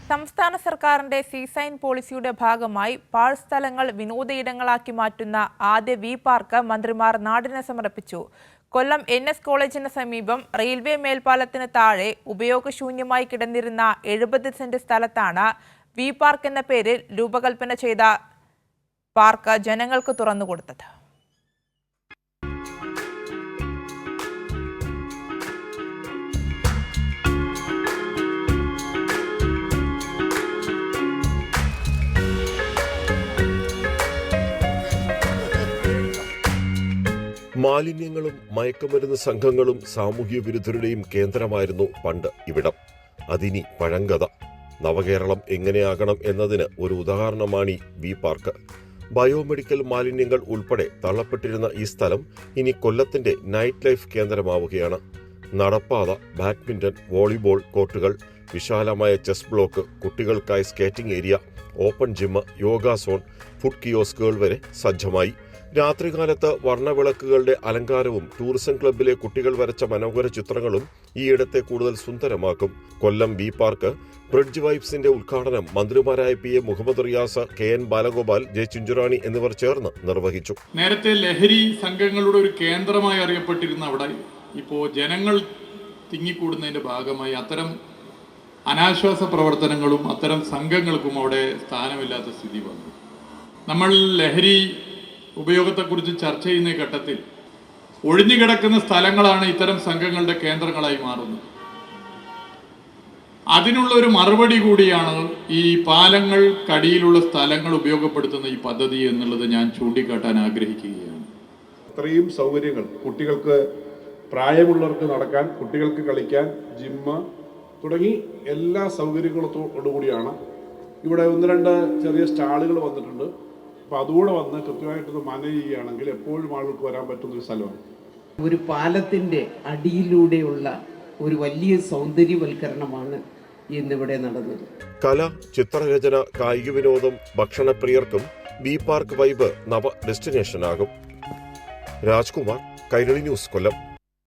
സംസ്ഥാന സർക്കാരിന്റെ സീസൈൻ പോളിസിയുടെ ഭാഗമായി പാഴ്സ്ഥലങ്ങൾ വിനോദ ഇടങ്ങളാക്കി മാറ്റുന്ന ആദ്യ വി പാർക്ക് മന്ത്രിമാർ നാടിന് സമർപ്പിച്ചു. കൊല്ലം NS കോളേജിന് സമീപം റെയിൽവേ മേൽപ്പാലത്തിന് താഴെ ഉപയോഗശൂന്യമായി കിടന്നിരുന്ന 70 സെന്റ് സ്ഥലത്താണ് വി പാർക്ക് എന്ന പേരിൽ രൂപകൽപ്പന ചെയ്ത പാർക്ക് ജനങ്ങൾക്ക് തുറന്നുകൊടുത്തത്. മാലിന്യങ്ങളും മയക്കുമരുന്ന് സംഘങ്ങളും സാമൂഹ്യ വിരുദ്ധരുടെയും കേന്ദ്രമായിരുന്നു പണ്ട് ഇവിടം. അതിനി പഴങ്കഥ. നവകേരളം എങ്ങനെയാകണം എന്നതിന് ഒരു ഉദാഹരണമാണ് ഈ വി പാർക്ക്. ബയോമെഡിക്കൽ മാലിന്യങ്ങൾ ഉൾപ്പെടെ തള്ളപ്പെട്ടിരുന്ന ഈ സ്ഥലം ഇനി കൊല്ലത്തിന്റെ നൈറ്റ് ലൈഫ് കേന്ദ്രമാവുകയാണ്. നടപ്പാത, ബാഡ്മിന്റൺ, വോളിബോൾ കോർട്ടുകൾ, വിശാലമായ ചെസ് ബ്ലോക്ക്, കുട്ടികൾക്കായി skating area, open gym, yoga zone, food കിയോസ്കുകൾ വരെ സജ്ജമായി. രാത്രികാലത്ത് വർണ്ണവിളക്കുകളുടെ അലങ്കാരവും ടൂറിസം ക്ലബിലെ കുട്ടികൾ വരച്ച മനോഹര ചിത്രങ്ങളും ഈയിടത്തെ കൂടുതൽ സുന്ദരമാക്കും. കൊല്ലം വി പാർക്ക് ബ്രിഡ്ജ് വൈബ്സിന്റെ ഉദ്ഘാടനം മന്ത്രിമാരായ PA Muhammad Riyas, KN Balagopal, J Chinchu Rani എന്നിവർ ചേർന്ന് നിർവഹിച്ചു. നേരത്തെ ലഹരി സംഘങ്ങളുടെ ഒരു കേന്ദ്രമായി അറിയപ്പെട്ടിരുന്ന അവിടെ ഇപ്പോൾ ജനങ്ങൾ തിങ്ങിക്കൂടുന്നതിന്റെ ഭാഗമായി അത്തരം അനാശ്വാസ പ്രവർത്തനങ്ങളും അത്തരം സംഘങ്ങൾക്കും അവിടെ സ്ഥാനമില്ലാത്ത സ്ഥിതി വന്നു. നമ്മൾ ലഹരി ഉപയോഗത്തെക്കുറിച്ച് ചർച്ച ചെയ്യുന്ന ഘട്ടത്തിൽ ഒഴിഞ്ഞുകിടക്കുന്ന സ്ഥലങ്ങളാണ് ഇത്തരം സംഘങ്ങളുടെ കേന്ദ്രങ്ങളായി മാറുന്നത്. അതിനുള്ള ഒരു മറുപടി കൂടിയാണ് ഈ പാലങ്ങൾക്കടിയിലുള്ള സ്ഥലങ്ങൾ ഉപയോഗപ്പെടുത്തുന്ന ഈ പദ്ധതി എന്നുള്ളത് ഞാൻ ചൂണ്ടിക്കാട്ടാൻ ആഗ്രഹിക്കുകയാണ്. ഇത്രയും സൗകര്യങ്ങൾ കുട്ടികൾക്ക്, പ്രായമുള്ളവർക്ക് നടക്കാൻ, കുട്ടികൾക്ക് കളിക്കാൻ, ജിമ്മ് തുടങ്ങി എല്ലാ സൗകര്യങ്ങളോടുകൂടിയാണ്. ഇവിടെ 1-2 ചെറിയ സ്റ്റാളുകൾ വന്നിട്ടുണ്ട്. അപ്പോൾ അതുകൂടെ വന്ന് കൃത്യമായിട്ടൊന്ന് മാനേജ് ചെയ്യുകയാണെങ്കിൽ എപ്പോഴും ആളുകൾക്ക് വരാൻ പറ്റുന്നൊരു സ്ഥലമാണ്. ഒരു പാലത്തിൻ്റെ അടിയിലൂടെയുള്ള ഒരു വലിയ സൗന്ദര്യവൽക്കരണമാണ് ഇന്നിവിടെ നടന്നത്. കല, ചിത്രരചന, കായിക വിനോദം, ഭക്ഷണപ്രിയർക്കും വി പാർക്ക് വൈബ് നവ ഡെസ്റ്റിനേഷനാകും. രാജ്കുമാർ, കൈരളി ന്യൂസ്, കൊല്ലം.